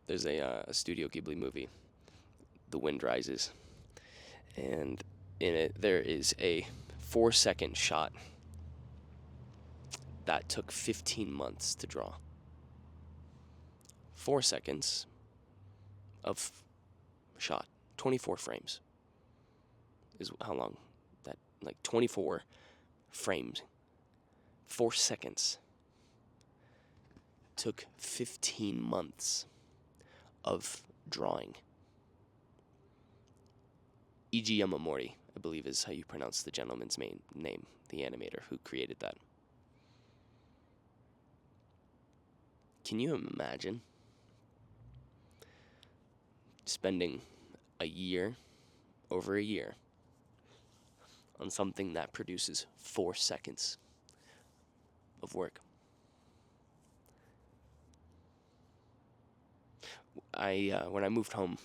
There's a Studio Ghibli movie, The Wind Rises, and in it there is a 4 second shot that took 15 months to draw. 4 seconds of shot, 24 frames is how long that, like 24 frames, 4 seconds took 15 months of drawing. E.G. Yamamori, I believe is how you pronounce the gentleman's main name, the animator who created that. Can you imagine spending a year, over a year, on something that produces 4 seconds of work? When I moved home,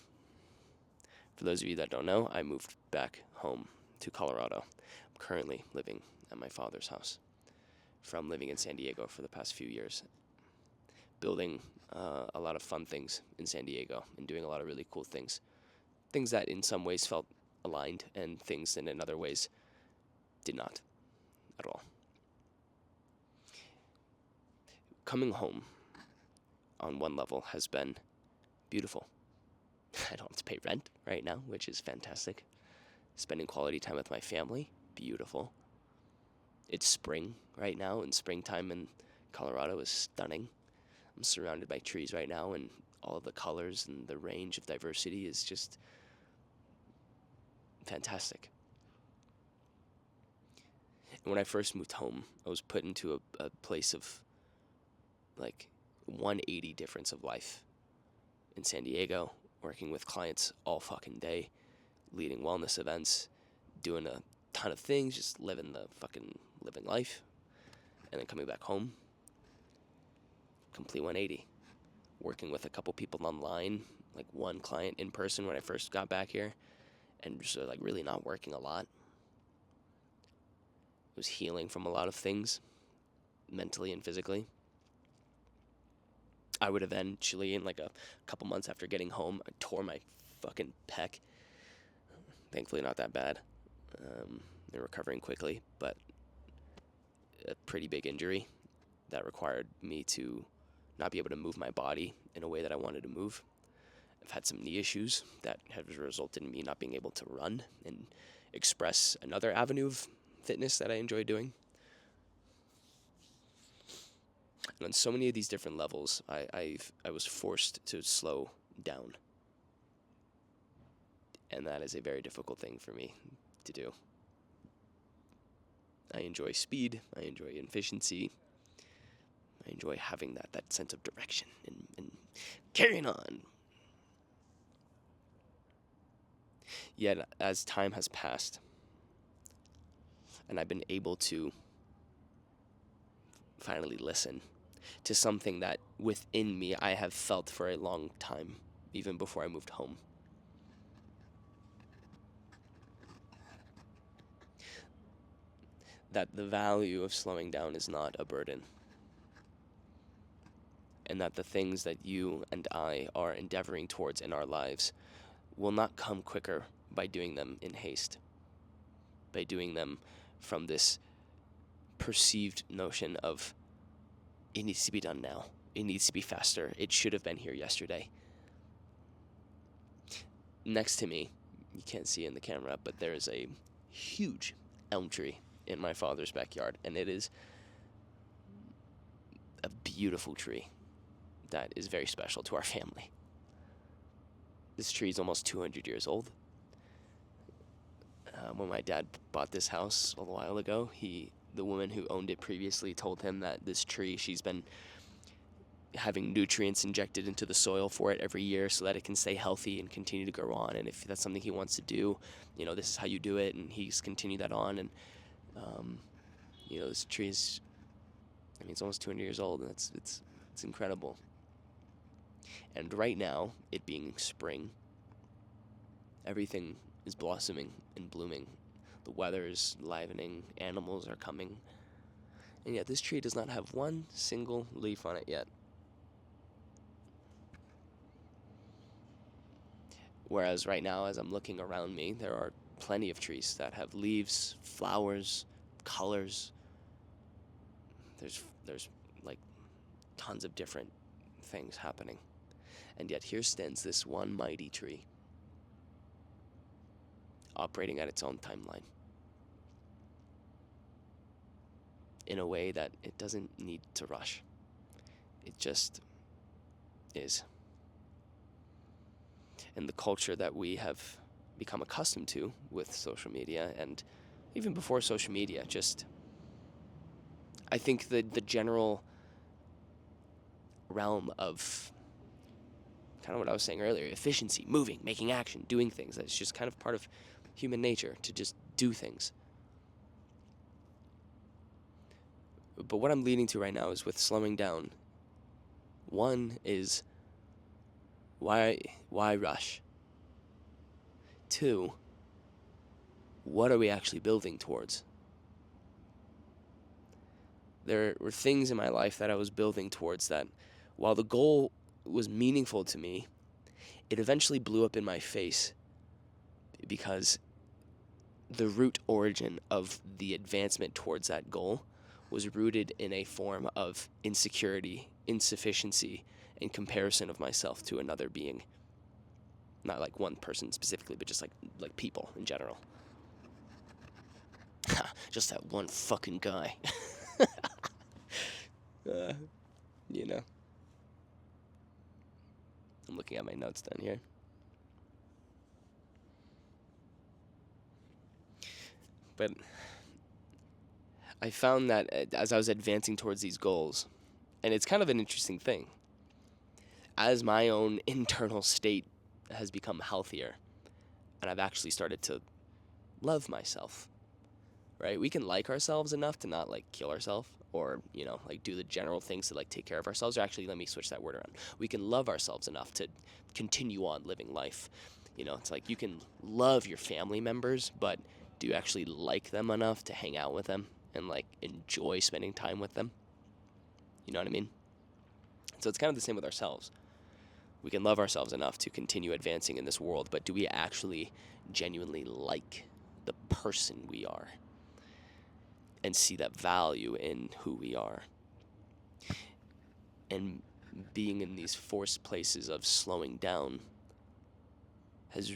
for those of you that don't know, I moved back home to Colorado. I'm currently living at my father's house from living in San Diego for the past few years, building a lot of fun things in San Diego and doing a lot of really cool things. Things that in some ways felt aligned and things that in other ways did not at all. Coming home on one level has been beautiful. I don't have to pay rent right now, which is fantastic. Spending quality time with my family, beautiful. It's spring right now, and springtime in Colorado is stunning. I'm surrounded by trees right now, and all of the colors and the range of diversity is just fantastic. And when I first moved home, I was put into a place of like 180 difference of life in San Diego, working with clients all fucking day, leading wellness events, doing a ton of things, just living life, and then coming back home, complete 180. Working with a couple people online, like one client in person when I first got back here, and just like really not working a lot. I was healing from a lot of things, mentally and physically. I would eventually, in like a couple months after getting home, I tore my fucking pec. Thankfully, not that bad. They're recovering quickly, but a pretty big injury that required me to not be able to move my body in a way that I wanted to move. I've had some knee issues that have resulted in me not being able to run and express another avenue of fitness that I enjoy doing. And on so many of these different levels, I was forced to slow down. And that is a very difficult thing for me to do. I enjoy speed, I enjoy efficiency, I enjoy having that sense of direction and carrying on. Yet, as time has passed, and I've been able to finally listen to something that within me I have felt for a long time, even before I moved home. That the value of slowing down is not a burden. And that the things that you and I are endeavoring towards in our lives will not come quicker by doing them in haste, by doing them from this perceived notion of it needs to be done now, it needs to be faster, it should have been here yesterday. Next to me, you can't see in the camera, but there is a huge elm tree in my father's backyard, and it is a beautiful tree that is very special to our family. This tree is almost 200 years old. When my dad bought this house a while ago, the woman who owned it previously told him that this tree, she's been having nutrients injected into the soil for it every year so that it can stay healthy and continue to grow on. And if that's something he wants to do, this is how you do it. And he's continued that on. And, this tree is, it's almost 200 years old, and it's incredible. And right now, it being spring, everything is blossoming and blooming. The weather is livening, animals are coming. And yet this tree does not have one single leaf on it yet. Whereas right now, as I'm looking around me, there are plenty of trees that have leaves, flowers, colors. There's like tons of different things happening. And yet here stands this one mighty tree, operating at its own timeline, in a way that it doesn't need to rush. It just is. And the culture that we have become accustomed to with social media, and even before social media, just, I think the general realm of kind of what I was saying earlier, efficiency, moving, making action, doing things, that's just kind of part of human nature, to just do things. But what I'm leading to right now is with slowing down. One is, why rush? Two, what are we actually building towards? There were things in my life that I was building towards that, while the goal was meaningful to me, it eventually blew up in my face because the root origin of the advancement towards that goal was rooted in a form of insecurity, insufficiency, and comparison of myself to another being. Not like one person specifically, but just like people in general. Just that one fucking guy. You know. I'm looking at my notes down here. But I found that as I was advancing towards these goals, and it's kind of an interesting thing, as my own internal state has become healthier, and I've actually started to love myself, right? We can like ourselves enough to not, like, kill ourselves or, you know, like, do the general things to, like, take care of ourselves. Or actually, let me switch that word around. We can love ourselves enough to continue on living life. You know, it's like you can love your family members, but do you actually like them enough to hang out with them and, like, enjoy spending time with them? You know what I mean? So it's kind of the same with ourselves. We can love ourselves enough to continue advancing in this world, but do we actually genuinely like the person we are and see that value in who we are? And being in these forced places of slowing down has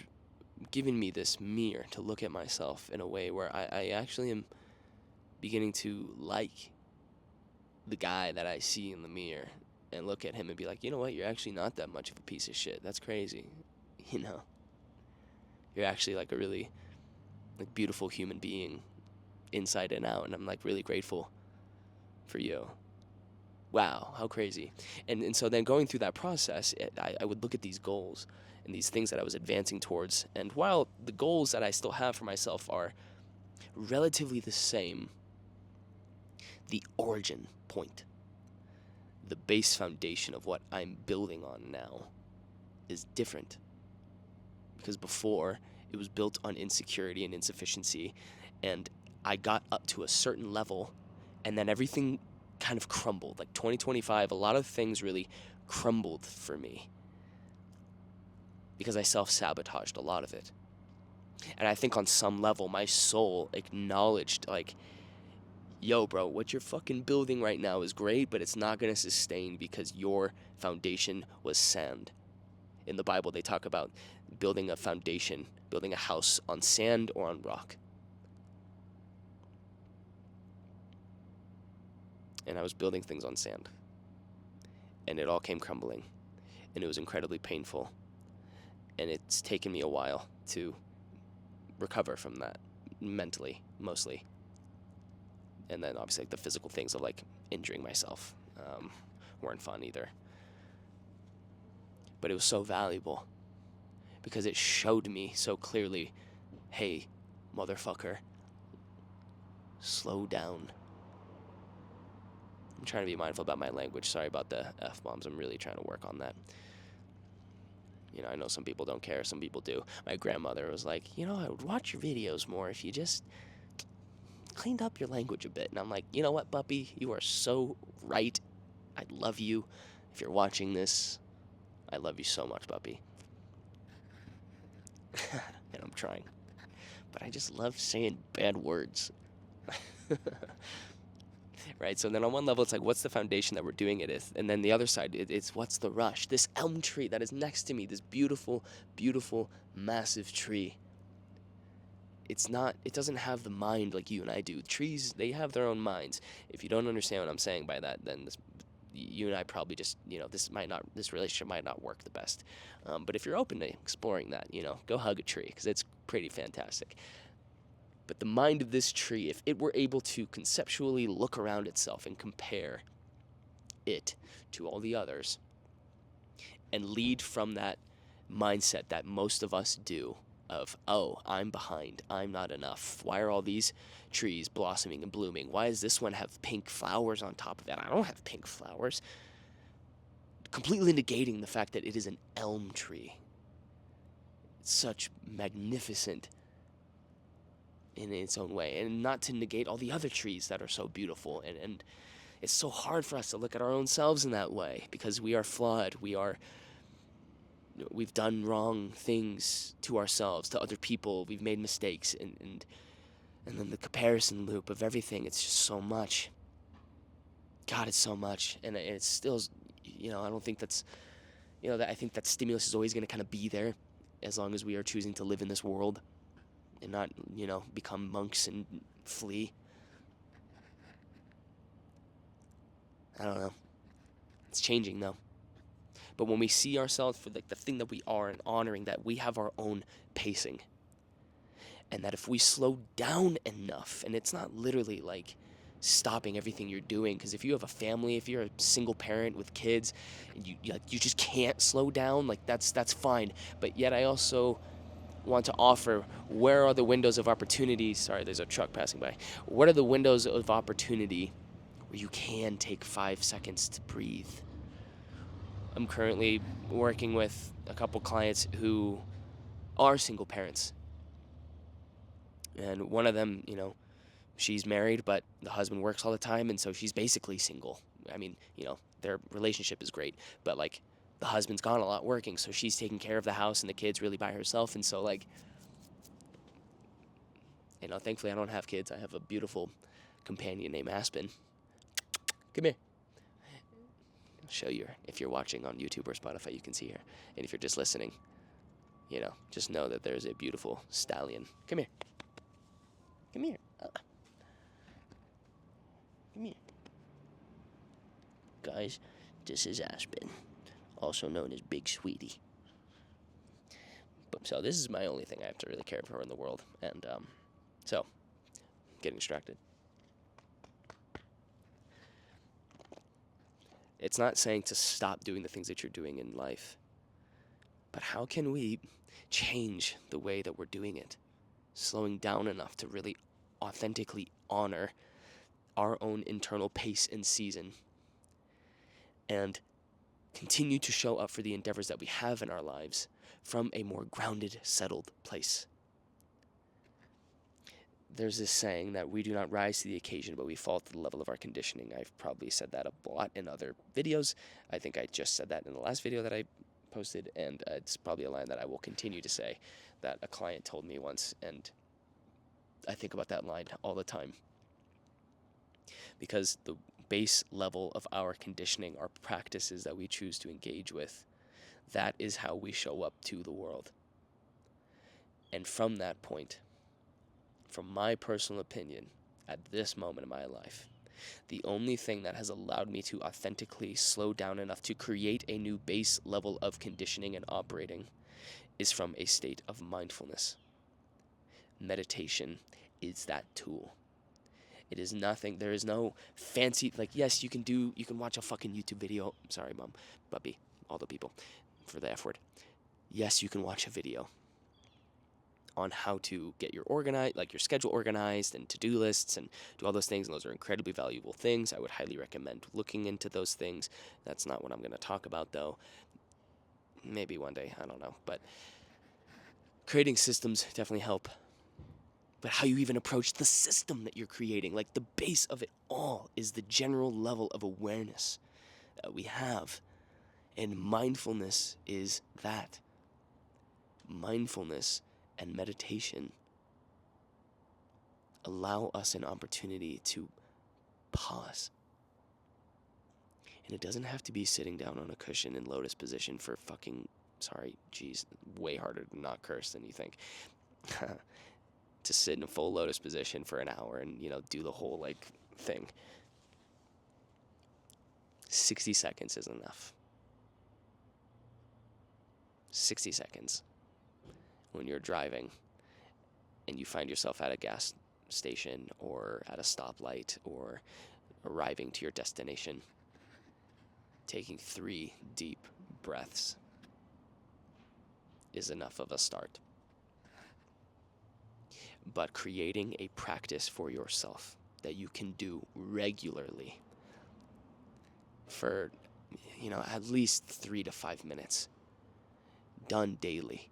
given me this mirror to look at myself in a way where I actually am beginning to like the guy that I see in the mirror and look at him and be like, you know what, you're actually not that much of a piece of shit. That's crazy. You know, you're actually like a really like beautiful human being inside and out, and I'm like really grateful for you. Wow, how crazy. And so then going through that process, I would look at these goals and these things that I was advancing towards, and while the goals that I still have for myself are relatively the same, the origin point, the base foundation of what I'm building on now is different. Because before, it was built on insecurity and insufficiency, and I got up to a certain level, and then everything kind of crumbled. Like 2025, a lot of things really crumbled for me because I self-sabotaged a lot of it. And I think on some level, my soul acknowledged, like, yo, bro, what you're fucking building right now is great, but it's not going to sustain because your foundation was sand. In the Bible, they talk about building a foundation, building a house on sand or on rock. And I was building things on sand. And it all came crumbling. And it was incredibly painful. And it's taken me a while to recover from that, mentally, mostly. And then obviously like the physical things of like injuring myself weren't fun either. But it was so valuable because it showed me so clearly, hey, motherfucker, slow down. I'm trying to be mindful about my language. Sorry about the F-bombs. I'm really trying to work on that. You know, I know some people don't care. Some people do. My grandmother was like, you know, I would watch your videos more if you just cleaned up your language a bit. And I'm like, you know what, puppy? You are so right. I love you. If you're watching this, I love you so much, puppy. And I'm trying. But I just love saying bad words. Right? So then on one level, it's like, what's the foundation that we're doing it with? And then the other side, it's what's the rush? This elm tree that is next to me, this beautiful, beautiful, massive tree. It doesn't have the mind like you and I do. Trees, they have their own minds. If you don't understand what I'm saying by that, then you and I probably just, this relationship might not work the best. But if you're open to exploring that, go hug a tree, because it's pretty fantastic. But the mind of this tree, if it were able to conceptually look around itself and compare it to all the others and lead from that mindset that most of us do of, oh, I'm behind, I'm not enough. Why are all these trees blossoming and blooming? Why does this one have pink flowers on top of it? I don't have pink flowers. Completely negating the fact that it is an elm tree. It's such magnificent in its own way, and not to negate all the other trees that are so beautiful. And it's so hard for us to look at our own selves in that way, because we are flawed. We've done wrong things to ourselves, to other people. We've made mistakes, and then the comparison loop of everything. It's just so much. God, it's so much, and it's still, I don't think that's, I think that stimulus is always going to kind of be there, as long as we are choosing to live in this world and not, become monks and flee. I don't know. It's changing, though. But when we see ourselves for the thing that we are, and honoring that we have our own pacing, and that if we slow down enough, and it's not literally like stopping everything you're doing, because if you have a family, if you're a single parent with kids, and you just can't slow down, like that's fine. But yet I also want to offer, where are the windows of opportunity? Sorry, there's a truck passing by. What are the windows of opportunity where you can take 5 seconds to breathe? I'm currently working with a couple clients who are single parents. And one of them, she's married, but the husband works all the time, and so she's basically single. I mean, their relationship is great, but like the husband's gone a lot working, so she's taking care of the house and the kids really by herself. And so like, thankfully I don't have kids. I have a beautiful companion named Aspen. Come here. I'll show you her. If you're watching on YouTube or Spotify, you can see her. And if you're just listening, just know that there's a beautiful stallion. Come here. Come here. Come here. Guys, this is Aspen, also known as Big Sweetie. So this is my only thing I have to really care for in the world. And so, getting distracted. It's not saying to stop doing the things that you're doing in life, but how can we change the way that we're doing it? Slowing down enough to really authentically honor our own internal pace and season, and continue to show up for the endeavors that we have in our lives from a more grounded, settled place. There's this saying that we do not rise to the occasion, but we fall to the level of our conditioning. I've probably said that a lot in other videos. I think I just said that in the last video that I posted, and it's probably a line that I will continue to say, that a client told me once, and I think about that line all the time. Because the base level of our conditioning, our practices that we choose to engage with, that is how we show up to the world. And from that point, from my personal opinion, at this moment in my life, the only thing that has allowed me to authentically slow down enough to create a new base level of conditioning and operating is from a state of mindfulness. Meditation is that tool. It is nothing. There is no fancy, like, yes, you can watch a fucking YouTube video. Sorry, Mom, Bubby, all the people for the F word. Yes, you can watch a video on how to get your schedule organized, and to-do lists, and do all those things. And those are incredibly valuable things. I would highly recommend looking into those things. That's not what I'm going to talk about, though. Maybe one day, I don't know. But creating systems definitely help. But how you even approach the system that you're creating, like the base of it all, is the general level of awareness that we have. And mindfulness is that. mindfulness and meditation allow us an opportunity to pause. And it doesn't have to be sitting down on a cushion in lotus position for way harder to not curse than you think. To sit in a full lotus position for an hour and, do the whole, thing. 60 seconds is enough. 60 seconds. When you're driving and you find yourself at a gas station or at a stoplight or arriving to your destination, taking 3 deep breaths is enough of a start. But creating a practice for yourself that you can do regularly for, at least 3 to 5 minutes, done daily,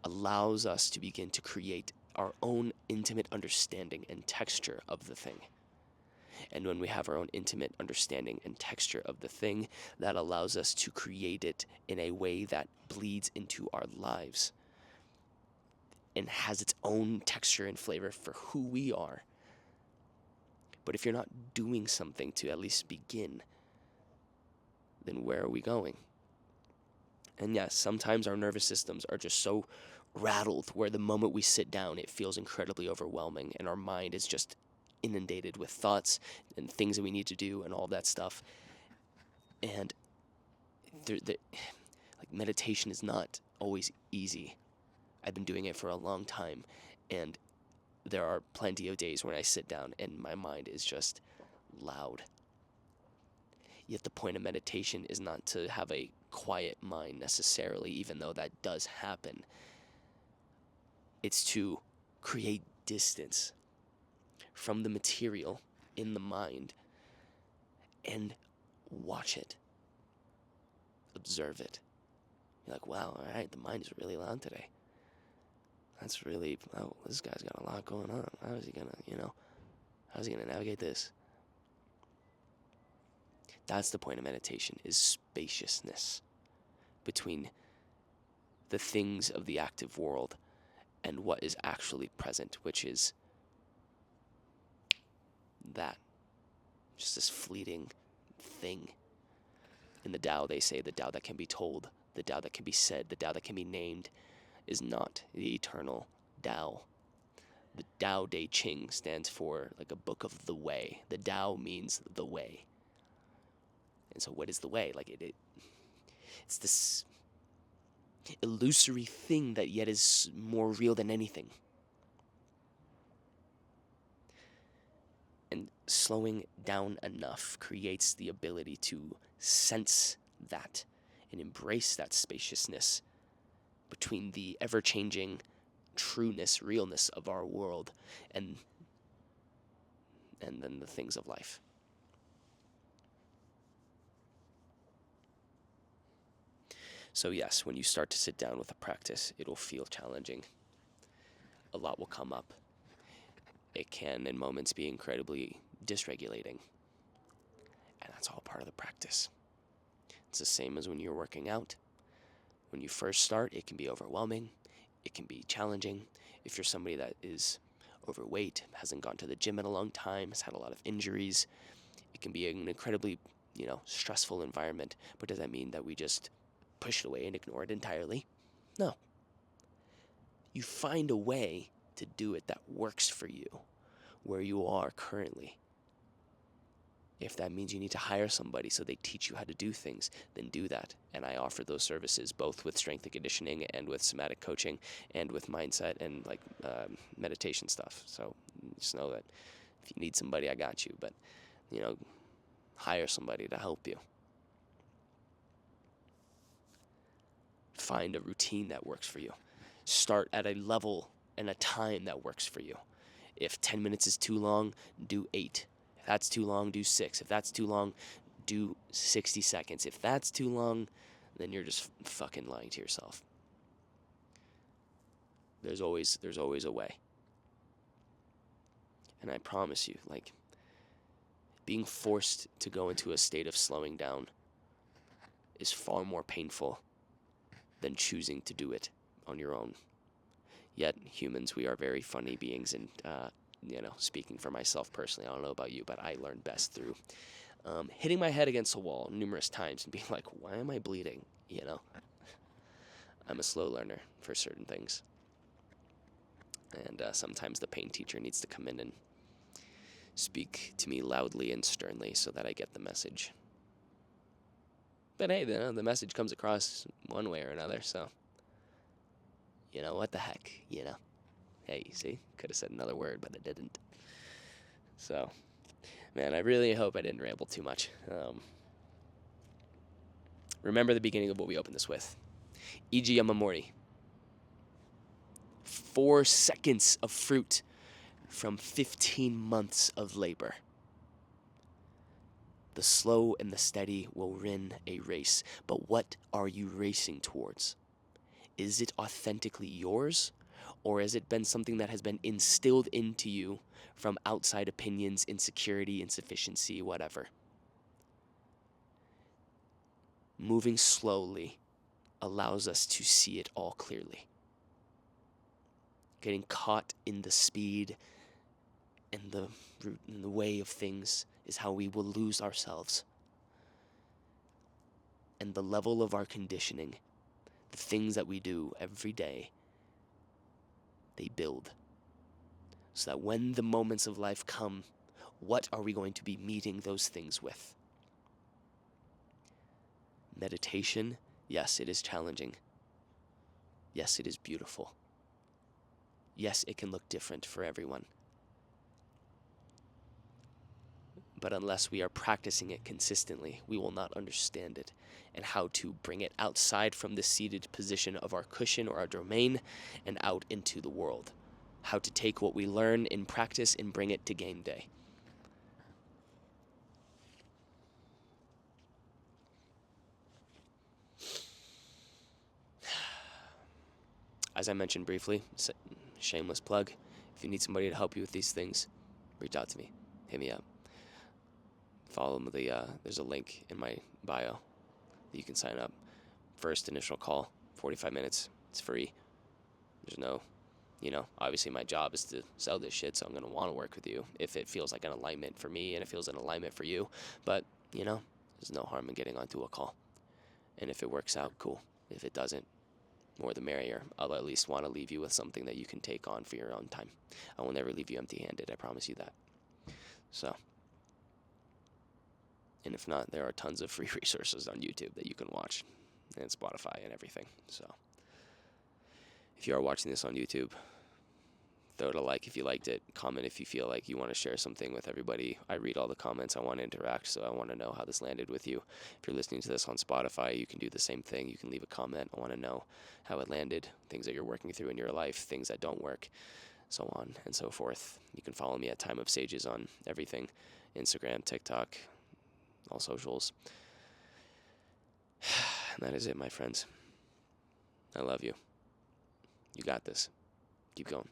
allows us to begin to create our own intimate understanding and texture of the thing. And when we have our own intimate understanding and texture of the thing, that allows us to create it in a way that bleeds into our lives and has its own texture and flavor for who we are. But if you're not doing something to at least begin, then where are we going? And yes, sometimes our nervous systems are just so rattled where the moment we sit down, it feels incredibly overwhelming and our mind is just inundated with thoughts and things that we need to do and all that stuff. And meditation is not always easy. I've been doing it for a long time, and there are plenty of days when I sit down and my mind is just loud. Yet the point of meditation is not to have a quiet mind necessarily, even though that does happen. It's to create distance from the material in the mind and watch it. Observe it. You're like, wow, all right, the mind is really loud today. That's really, this guy's got a lot going on. How's he gonna navigate this? That's the point of meditation, is spaciousness between the things of the active world and what is actually present, which is that. Just this fleeting thing. In the Tao, they say the Tao that can be told, the Tao that can be said, the Tao that can be named is not the eternal Tao. The Tao Te Ching stands for a book of the way. The Tao means the way. And so what is the way? It's this illusory thing that yet is more real than anything. And slowing down enough creates the ability to sense that and embrace that spaciousness between the ever-changing trueness, realness of our world and then the things of life. So yes, when you start to sit down with a practice, it'll feel challenging. A lot will come up. It can, in moments, be incredibly dysregulating. And that's all part of the practice. It's the same as when you're working out. When you first start, it can be overwhelming. It can be challenging. If you're somebody that is overweight, hasn't gone to the gym in a long time, has had a lot of injuries, it can be an incredibly, stressful environment. But does that mean that we just push it away and ignore it entirely? No. You find a way to do it that works for you where you are currently. If that means you need to hire somebody so they teach you how to do things, then do that. And I offer those services both with strength and conditioning and with somatic coaching and with mindset and meditation stuff. So just know that if you need somebody, I got you. But, hire somebody to help you. Find a routine that works for you. Start at a level and a time that works for you. If 10 minutes is too long, do 8. If that's too long, do 6. If that's too long, do 60 seconds. If that's too long, then you're just fucking lying to yourself. There's always a way. And I promise you, being forced to go into a state of slowing down is far more painful than choosing to do it. on your own. Yet humans, we are very funny beings, and speaking for myself personally, I don't know about you, but I learn best through hitting my head against a wall numerous times and being like, why am I bleeding? I'm a slow learner for certain things. And sometimes the pain teacher needs to come in and speak to me loudly and sternly so that I get the message. But hey, the message comes across one way or another, so, what the heck, Hey, you see, could have said another word, but I didn't. So, man, I really hope I didn't ramble too much. Remember the beginning of what we opened this with. E.g. Yamamori. 4 seconds of fruit from 15 months of labor. The slow and the steady will win a race, but what are you racing towards? Is it authentically yours, or has it been something that has been instilled into you from outside opinions, insecurity, insufficiency, whatever? Moving slowly allows us to see it all clearly. Getting caught in the speed and the route and the way of things is how we will lose ourselves. And the level of our conditioning, the things that we do every day, they build. So that when the moments of life come, what are we going to be meeting those things with? Meditation, yes, it is challenging. Yes, it is beautiful. Yes, it can look different for everyone. But unless we are practicing it consistently, we will not understand it and how to bring it outside from the seated position of our cushion or our domain and out into the world. How to take what we learn in practice and bring it to game day. As I mentioned briefly, shameless plug, if you need somebody to help you with these things, reach out to me. Hit me up. Follow there's a link in my bio that you can sign up. First initial call, 45 minutes. It's free. There's no, obviously my job is to sell this shit, so I'm going to want to work with you if it feels like an alignment for me and it feels an alignment for you. But, there's no harm in getting onto a call. And if it works out, cool. If it doesn't, more the merrier. I'll at least want to leave you with something that you can take on for your own time. I will never leave you empty-handed, I promise you that. So, and if not, there are tons of free resources on YouTube that you can watch, and Spotify and everything. So, if you are watching this on YouTube, throw it a like if you liked it. Comment if you feel like you want to share something with everybody. I read all the comments. I want to interact, so I want to know how this landed with you. If you're listening to this on Spotify, you can do the same thing. You can leave a comment. I want to know how it landed, things that you're working through in your life, things that don't work, so on and so forth. You can follow me at Time of Sages on everything, Instagram, TikTok, all socials. And that is it, my friends. I love you. You got this. Keep going.